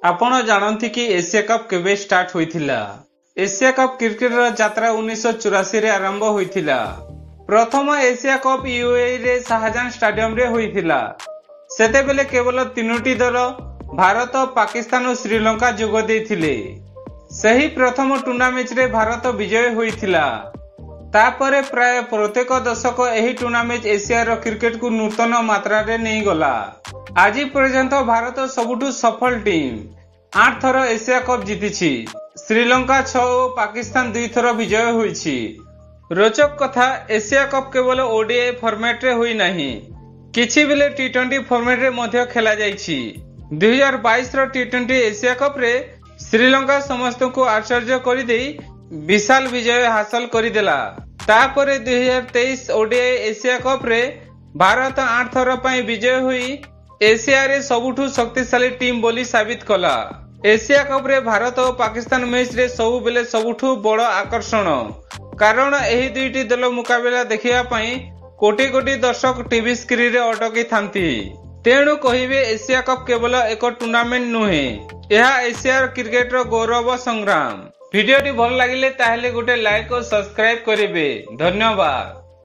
आपण जानती कि एशिया कप केबे स्टार्ट होइथिला? एशिया कप क्रिकेट यात्रा 1984 रे आरंभ होइथिला। प्रथम एशिया कप यूएई रे शाहजहां स्टेडियम रे होइथिला। सेतेबेले केवल तीनोटी दल भारत, पाकिस्तान और श्रीलंका जोग देइथिले। सही प्रथम टूर्नामेंट रे भारत विजय होइथिला। तापरे प्राय प्रत्येक दशक एही टूर्नामेंट एशिया क्रिकेट को नूतन मात्रा रे नहीं गला। आज पर्यंत भारत सबुठु सफल टीम 8 थर एशिया कप जीतिछि। श्रीलंका 6 और पाकिस्तान 2 थर विजय होइछि। रोचक कथा, एशिया कप केवल ओडीआई फॉर्मेट रे होई नाही, किछि बेले टी20 फॉर्मेट रे मध्य खेला जाइछि। 2022 रो टी20 एशिया कप रे श्रीलंका समस्त को आश्चर्य करि देई विशाल विजय हासिल करिदेला। तापरे 2023 ओडीआई एशिया कप रे भारत 8 थर पई विजय होई एशिया रे सबुठु शक्तिशाली टीम बोली साबित कला। एशिया कप रे भारत और पाकिस्तान मैच रे सबु बेले सबुठु बड़ आकर्षण, कारण एही दुईटी दल मुकाबला देखिया पई कोटी कोटी दर्शक टीवी स्क्रीन रे अटकी थांती। तेणु कहिबे एशिया कप केवल एक टूर्नामेंट नुहे, यह एशिया क्रिकेट रो गौरव संग्राम। भिडियोटी भल लागिले ताहेले गोटे लाइक और सब्सक्राइब करिवे। धन्यवाद।